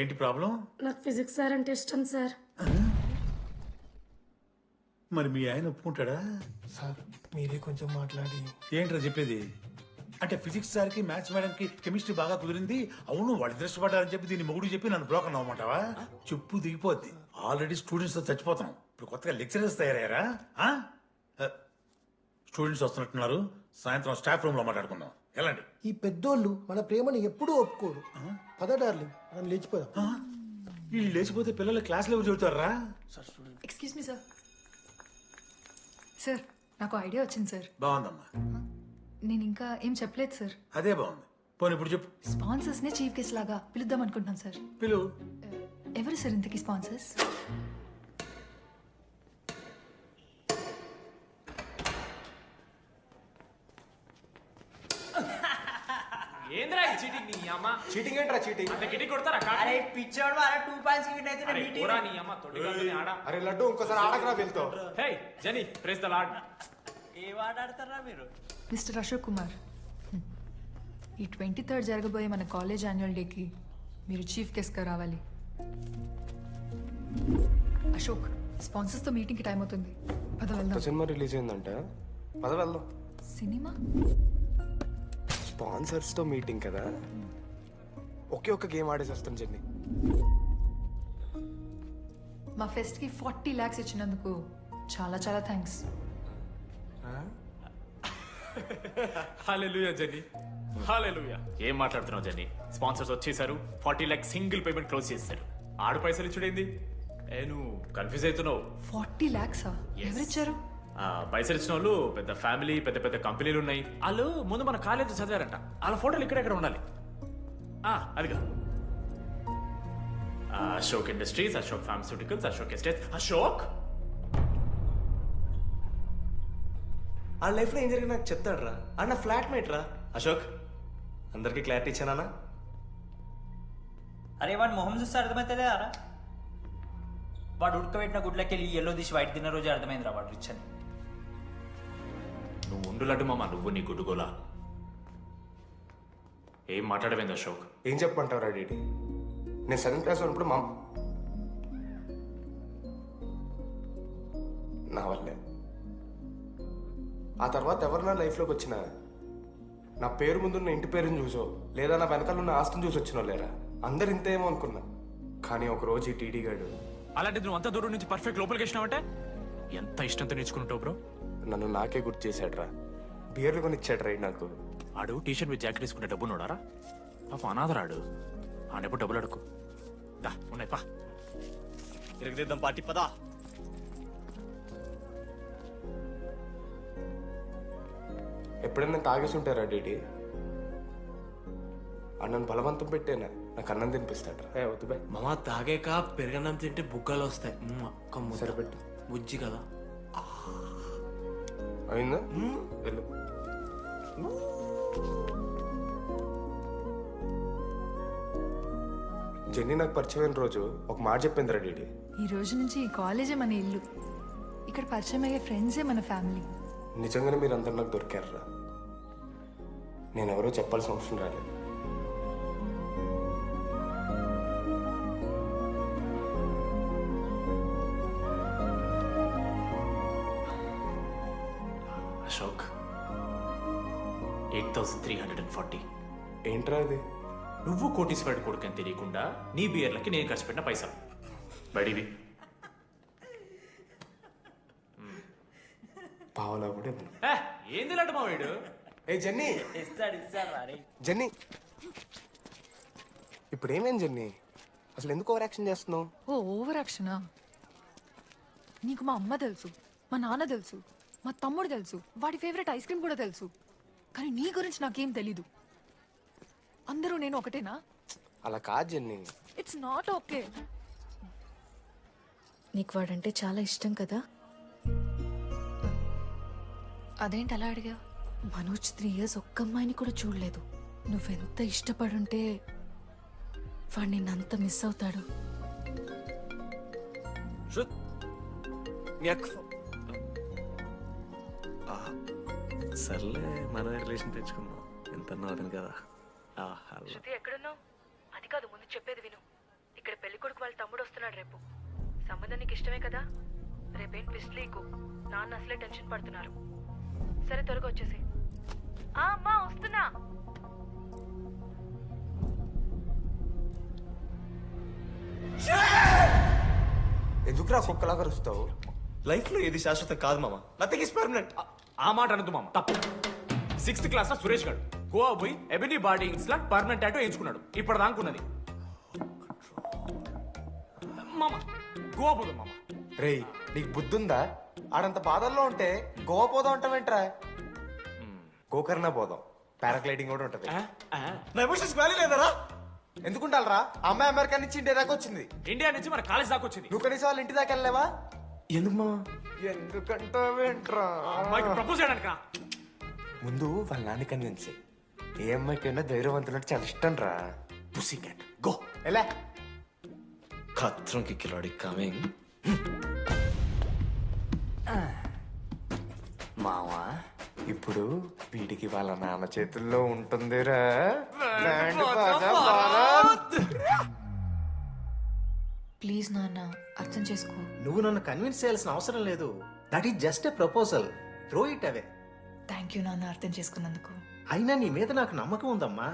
ఏంటి ప్రాబ్లం? నాకు physics sir అంటే ఇష్టం సార్. మరి మీ ఆయన ఒప్పుకుంటాడా? సార్ మీరే కొంచెం మాట్లాడి. ఏంట్రా చెప్పేది? అంటే ఫిజిక్స్ సార్కి మ్యాథ్స్ మేడంకి కెమిస్ట్రీ బాగా కుదిరింది, అవును వాళ్ళు ఇష్టపడ్డారని చెప్పి దీన్ని మొగుడు చెప్పి నన్ను బ్రోక్ అన్నమాటవా? చెప్పు దిగిపోద్ది. ఆల్రెడీ స్టూడెంట్స్ తో చచ్చిపోతున్నాం, ఇప్పుడు కొత్తగా లెక్చరర్స్ తయారయ్యారా? స్టూడెంట్స్ వస్తున్నట్టున్నారు, సాయంత్రం స్టాఫ్ రూమ్ లో మాట్లాడుకుందాం. ఎలాంటి ఈ పెద్దోళ్ళు మన ప్రేమని ఎప్పుడూ ఒప్పుకోరు. పద డార్లింగ్, మనం లేచిపోదాం. వీళ్ళు లేచిపోతే పిల్లలు క్లాస్లో ఎవరు చెబుతారా? Excuse me sir. సార్ నాకు ఐడియా వచ్చింది సార్. బాగుందమ్మా. నేను ఇంకా ఏం చెప్పలేదు సార్. అదే బాగుంది. పోనీ ఇప్పుడు చెప్పు. స్పాన్సర్స్ నే చీఫ్ గెస్ట్ లాగా పిలుద్దాం అనుకుంటున్నాం సార్. పిలువు. ఎవరు సార్ ఇంతకీ స్పాన్సర్స్? ఏంద్రా ఈ చీటింగ్ నీ అమ్మ? చీటింగ్ ఏంట్రా చీటింగ్? అంత గిటి కొడతారా కాకి? అరే పిచ్చోడు అరే 2 పాయింట్స్ కి అయితే అరే పోరా నీ అమ్మ తొడిగొద్దని ఆడ. అరే లడ్డు ఇంకోసారి ఆడకరా వెళ్తావు. హే జని ప్రెస్ ద లార్డ్. ఏ వాట ఆడతారా మీరు? మిస్టర్ అశోక్ కుమార్, ఈ 23rd జరగబోయే మన కాలేజ్ యాన్యువల్ డేకి మీరు చీఫ్ గెస్ట్గా రావాలి. అశోక్, స్పాన్సర్స్తో మీటింగ్కి టైం అవుతుంది, పద వెళ్దాం. సినిమా రిలీజ్ అయిందంట, పద వెళ్దాం. సినిమా? స్పాన్సర్స్ తో మీటింగ్ కదా, ఒకే ఒక్క గేమ్ ఆడేసి వస్తాం జెన్నీ. మా ఫెస్ట్కి 40 lakhs ఇచ్చినందుకు చాలా చాలా థ్యాంక్స్. హల్లెలూయా జని, హల్లెలూయా. ఏం మాట్లాడుతున్నావు జని? స్పాన్సర్స్ వచ్చేసారు, 40 lakhs సింగిల్ పేమెంట్ క్లోజ్ చేస్తారు. ఆడు పైసలు ఇచ్చుడేంది? నువ్వు కన్ఫ్యూజ్ అవుతున్నావు. 40 lakhs ఎవరిచ్చారు? పైసలు ఇచ్చిన వాళ్ళు పెద్ద ఫ్యామిలీ, పెద్ద పెద్ద కంపెనీలు ఉన్నాయి. వాళ్ళు ముందు మన కాలేజ్ చదివారంట, వాళ్ళ ఫోటోలు ఇక్కడెక్కడ ఉండాలి. అదిగా Ashok industries, Ashok pharmaceuticals, Ashok estates. Ashok ఆ లైఫ్లో ఏం జరిగింది నాకు చెప్తాడు రా. అన్న ఫ్లాట్ మేట్ రా అశోక్. అందరికీ క్లారిటీ ఇచ్చానా? అరే వాడు మొహం చూస్తే అర్థమైతే అరా. వాడు ఉడకబెట్టిన గుడ్లకి వెళ్ళి ఎల్లో తీసి వైట్ తిన్న రోజు అర్థమైందిరా వాడు రిచ్ అని. నువ్వు ఉండులడ్డు మామ, నువ్వు నీ గుడ్డుగోలా. ఏం మాట్లాడవేంది అశోక్? ఏం చెప్పమంటావు రా డీటీ? నేను 7th క్లాస్ ఉన్నప్పుడు నా వల్లే. ఆ తర్వాత ఎవరు నా లైఫ్లోకి వచ్చినా నా పేరు ముందున్న ఇంటి పేరుని చూసో లేదా నా వెనకాల ఉన్న ఆస్తిని చూసి వచ్చినో లేరా, అందరు ఇంతేమో అనుకున్నా. కానీ ఒకరోజు ఈ టీడీ గాడు, అలాంటిది నువ్వు అంత దూరం నుంచి పర్ఫెక్ట్ లోపలికి వచ్చినావంటే ఎంత ఇష్టంతో నేర్చుకుంటావు బ్రో. నన్ను నాకే గుర్తు చేశాడు రా. బియర్లు కొని ఇచ్చాడు రా నాకు. ఆడు టీషర్ట్ మీద జాకెట్ వేసుకుంటే డబ్బు నోడారా? పాప అనాథరాడు, ఆడెప్పుడు డబ్బులు అడుకు. దా ఉన్నాయి పా, తిరగదిద్దాం పార్టీ పదా. ఎప్పుడైనా తాగేసి ఉంటారా డీటీ? అన్నను బలవంతం పెట్టేనా నాకు అన్నం తినిపిస్తాడు. వద్దు బై మామ, తాగాక పెరగన్నం తింటే బుగ్గలు వస్తాయి. సరిపెట్టు. బుజ్జి కదా. అయిందా? వెళ్ళు. జెన్నీ నాకు పరిచయమైన రోజు ఒక మాట చెప్పిందిరా డీడీ. ఈ రోజు నుంచి ఈ కాలేజే మన ఇల్లు, ఇక్కడ పరిచయం అయ్యే ఫ్రెండ్సే మన ఫ్యామిలీ. నిజంగానే మీరు అందరు నాకు దొరికారురా. నేనెవరో చెప్పాల్సిన అవసరం రాలేదు. అశోక్ 8,340. ఏంట్రా అది? నువ్వు కోటీశ్వరుడు కొడుకు అని తెలియకుండా నీ బియర్లకి నేను ఖర్చు పెట్టిన పైసలు బడివి. పావలా కూడా ఇవ్వను. ఏంది లాంటి మా వీడు? ఏ జెన్నీ, ఇస్తాడు రా. జెన్నీ ఇప్పుడు ఏమేం జెన్నీ? అసలు ఎందుకు ఓవర్ యాక్షన్ చేస్తున్నావు? ఓవర్ యాక్షనా? నీకు మా అమ్మ తెలుసు, మా నాన్న తెలుసు, మా తమ్ముడు తెలుసు, వాడి ఫేవరెట్ ఐస్ క్రీమ్ కూడా తెలుసు. కానీ నీ గురించి నాకేం తెలీదు. అందరూ నేను ఒకటేనా? అలా కాదు జెన్నీ. It's not okay. నీకు వాడంటే చాలా ఇష్టం కదా? అదేంటి అలా అడిగా? మనోజ్ 3 years ఒక్క అమ్మాయిని కూడా చూడలేదు. నువ్వెంత ఇష్టపడుంటే వాడు నిన్నంత మిస్ అవుతాడు. సర్లే, మన రిలేషన్ తెచ్చుకుందాం. ఎంత అతను కదా. ఎక్కడున్నావు? అది కాదు, ముందు చెప్పేది విను. ఇక్కడ పెళ్లి కొడుకు వాళ్ళ తమ్ముడు వస్తున్నాడు రేపు. సంబంధం నీకు ఇష్టమే కదా? రేపేం ట్విస్ట్ లీకు. నాన్న అసలే టెన్షన్ పడుతున్నారు. సరే త్వరగా వచ్చేసి. అమ్మా వస్తున్నా. ఎందుకురా కుక్కలాగా రుస్తావు? లైఫ్ లో ఏది శాశ్వతం కాదు మామ. Nothing is permanent. ఆ మాట అనదు మామ, తప్పు. 6th క్లాస్ లో సురేష్ గారు గోవా పోయి ఎబినీ బాడీ లా పర్మనెంట్ టాటూ ఎంచుకున్నాడు. ఇప్పుడు దానుకున్నది మామ. గోవా పోదు మామ. రేయ్ నీకు బుద్ధుందా? ఆడంత బాధల్లో ఉంటే గోవా పోదాం అంటావేంట్రా? గోకర్ణ పోదాం, పారాగ్లైడింగ్ కూడా ఉంటది. నా ఎమోషన్స్ వాల్యూ లేదరా? ఎందుకుంటారా? అమ్మాయి అమెరికా నుంచి ఇండియా దాకా వచ్చింది. ఇండియా నుంచి మన కాలేజ్ దాకా వచ్చింది. నువ్వు కనీసం వాళ్ళ ఇంటి దాకా వెళ్ళలేవా? ఎందుకు మామ? ఎందుకంటావేంట్రా? అమ్మాయికి ప్రపోజ్ చేయడానికి రా. ముందు వాళ్ళ నాన్న కన్విన్స్ చెయ్. ఏ అమ్మాయికైనా ధైర్యవంతులంటే చాలా ఇష్టం రా. పుసి క్యాట్ గో. ఎలా? ఖత్రం కి కిలాడి కమింగ్. మావా ఇప్పుడు వీడికి వాళ్ళ నాన్న చేతుల్లో ఉంటుందిరా. ప్లీజ్ నాన్న అర్థం చేసుకో. నువ్వు నన్ను కన్విన్స్ చేయాల్సిన అవసరం లేదు. That is just a proposal. Throw it away. Thank you నాన్న అర్థం చేసుకున్నందుకు. అయినా నీ మీద నాకు నమ్మకం ఉందమ్మా.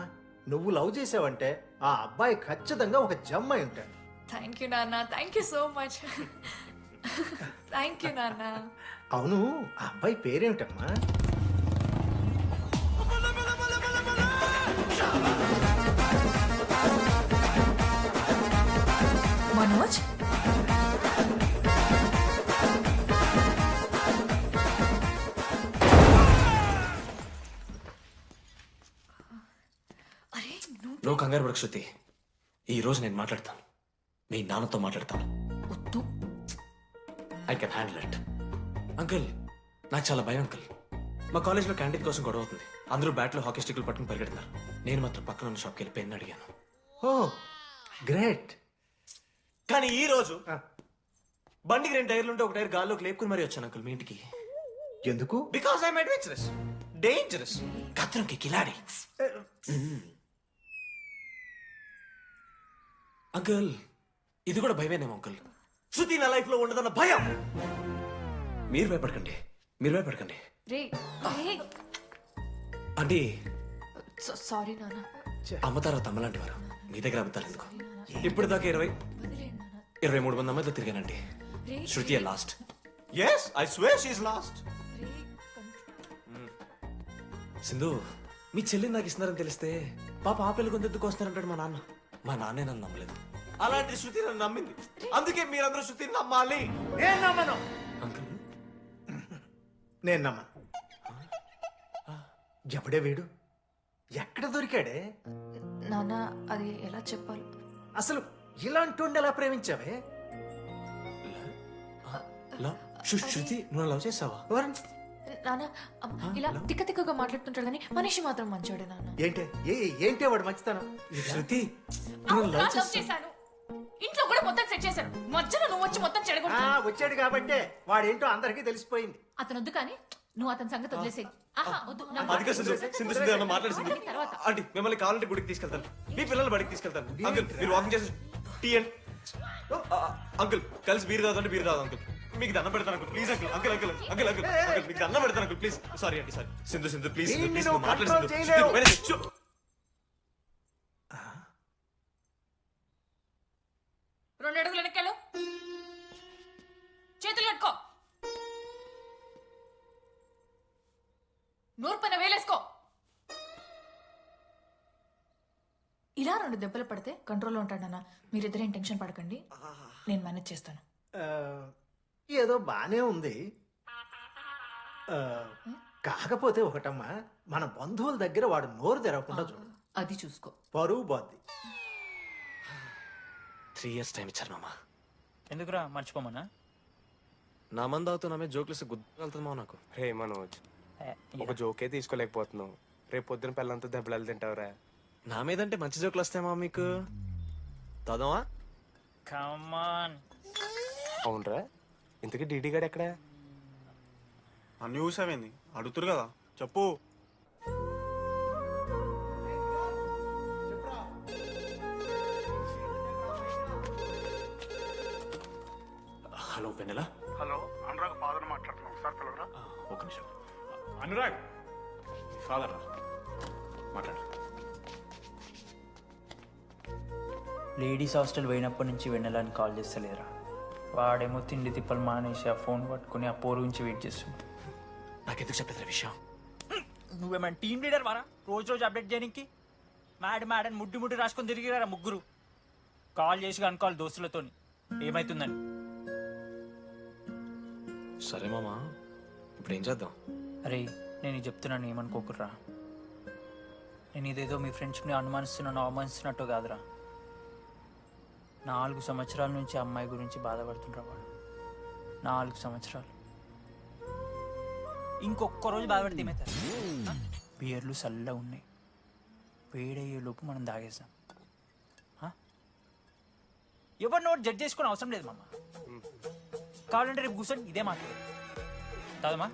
నువ్వు లవ్ చేసావంటే ఆ అబ్బాయి ఖచ్చితంగా ఒక జమ్మాయి ఉంటాడు. థ్యాంక్ యూ నాన్న, thank you so much. Thank you నాన్న. అవును, ఆ అబ్బాయి పేరేమిటమ్మా? మనోజ్. అరే నువ్వు కంగారు పడకు శృతి. ఈ రోజు నేను మాట్లాడతాను. మీ నాన్నతో మాట్లాడతాను. వద్దు. I can handle it. Uncle నాకు చాలా భయం అంకుల్. మా కాలేజ్లో క్యాంటీన్ కోసం గొడవ అవుతుంది. అందరూ బ్యాట్లో హాకీ స్టిక్లు పట్టుకుని పరిగెడుతున్నారు. నేను మాత్రం పక్కన ఉన్న షాప్కి వెళ్ళి పెన్ అడిగాను. ఓ గ్రేట్. కానీ ఈ రోజు బండికి 2 టైర్లు ఉంటే ఒక టైర్ గాల్లోకి లేపుకుని మరీ వచ్చాను అంకుల్ మీ ఇంటికి. ఎందుకు? బికాస్ ఐఎమ్ అడ్వెంచరస్, డేంజరస్, కత్రంకి కిలాడి. అంకుల్ ఇది కూడా భయమేనేమో అంకుల్. శృతి నా లైఫ్ లో ఉండదన్న భయం. మీరు భయపడకండి, మీరు భయపడకండి. రే రే. అంటే సారీ నాన్న. అమ్మ తర్వాత అమ్మలాంటి వారు. మీ దగ్గర అబద్ధాలు ఎందుకు? ఇప్పుడు దాకా 23 మంది అమ్మాయితో తిరిగానండి. Shruti last. Yes I swear she is last. Sindhu మీ చెల్లిని నాకు ఇస్తున్నారని తెలిస్తే పాప ఆ పెళ్లి కొంతెత్తుకు వస్తారంటాడు మా నాన్న. మా నాన్నే నన్ను నమ్మలేదు. అలాంటి శృతి నన్ను నమ్మింది. అందుకే మీరందరూ శృతిని నమ్మాలి. నేను నమ్మను. అంకుల్ నేను నమ్మను. ఎప్పుడే వీడు ఎక్కడ దొరికాడే? నాన్న అది ఎలా చెప్పాలి? అసలు ఇలాంటి ఎలా ప్రేమించావే? శృతి నువ్వు లవ్ చేసావా? నాన్న ఇలా తిక్క తిక్కగా మాట్లాడుతుంటాడు కానీ మనిషి మాత్రం మంచోడే నాన్న. ఏంటే వాడు మంచితనం? శృతి చేశాను. ఇంట్లో కూడా మొత్తం సెట్ చేశాను. మధ్యలో నువ్వు వచ్చి మొత్తం చెడగొట్టు. వచ్చాడు కాబట్టే వాడేంటో అందరికీ తెలిసిపోయింది. అతను వద్దు కానీ నువ్వు అతని సంగతి వదిలేసేయి. అదిగా సింధు సింధు సింధు అన్న మాట్లాడి ఆంటీ మిమ్మల్ని కావాలంటే గుడికి తీసుకెళ్తాను. మీ పిల్లలు బడికి తీసుకెళ్తాను. అంకుల్ మీరు వాకింగ్ చేసి టీ అండ్ అంకుల్ కలిసి బీర్ తాగుతుంటే బీర్ తాగు అంకుల్. మీకు దండం పెడతాను uncle please uncle. Uncle uncle uncle uncle uncle మీకు దండం పెడతాను అంకుల్ ప్లీజ్. సారీ అండి sorry. Sindhu Sindhu please please మాట్లాడి. 2 అడుగులు వెనక్కాలు. చేతులు కట్టుకో. నూరు పైన వేలేసుకో. ఇలా 2 దెబ్బలు పడితే కంట్రోల్లో ఉంటాడన్నా. మీరిద్దరేం టెన్షన్ పడకండి, నేను మేనేజ్ చేస్తాను. ఏదో బానే ఉంది. కాకపోతే ఒకటమ్మా, మన బంధువుల దగ్గర వాడు నోరు తెరవకుండా చూడు. అది చూసుకో. పరువు బాద్ది. 3 years టైం ఇచ్చారు మామ. ఎందుకురా మర్చిపోమన్నా? నా మంది అవుతూ నామే జోక్లు గుర్తుకెళ్తుందా నాకు? రే మనోజ్ ఒక జోకే తీసుకోలేకపోతున్నావు. రేపు పొద్దున పిల్లలంతా దెబ్బలు తింటావురా. నా మీదంటే మంచి జోకులు వస్తాయమా మీకు? తదమా? కమాన్. అవునరా, ఇంతకీ డీడీ గాడు ఎక్కడా? అన్ని చూసామేంది అడుగుతురు కదా చెప్పు. వెన్నెలా హలో అనురాగ్ ఫాదర్ మాట్లాడుతున్నాం ఒకసారి పిలవరా ఒక నిమిషం. అనురాగ్ ఫాదర్ రా, మాట్లాడు. లేడీస్ హాస్టల్ పోయినప్పటి నుంచి వెన్నెలని కాల్ చేస్తలేరా. వాడేమో తిండి తిప్పలు మానేసి ఆ ఫోన్ పట్టుకుని ఆ పోరు గురించి వెయిట్ చేస్తుంది. నాకెందుకు చెప్పలేదు విషయం? నువ్వేమైనా టీం లీడర్ వారా రోజు రోజు అప్డేట్ చేయడానికి? మ్యాడ్ ముడ్డి రాసుకొని తిరిగిరారా ముగ్గురు. కాల్ చేసి అనుకోవాలి దోస్తులతోని ఏమైతుందని. సరే మామా, ఇప్పుడు ఏం చేద్దాం? అరే నేను ఇది చెప్తున్నాను ఏమనుకోకుర్రా. నేను ఇదేదో మీ ఫ్రెండ్స్ని అనుమానిస్తున్నాను అవమానిస్తున్నట్టు కాదురా. 4 సంవత్సరాల నుంచి అమ్మాయి గురించి బాధపడుతుండ్రా వాడు. 4 సంవత్సరాలు. ఇంకొక్క రోజు బాధపడితే ఏమవుతారు? బియర్లు చల్లగా ఉన్నాయి, వేడయ్యే లోపు మనం తాగేసాం. ఎవరు నోట్ జడ్జ్ చేసుకుని అవసరం లేదు మామ. కావాలంటే రేపు కూర్చొని ఇదే మాట్లాడు. కాదమ్మా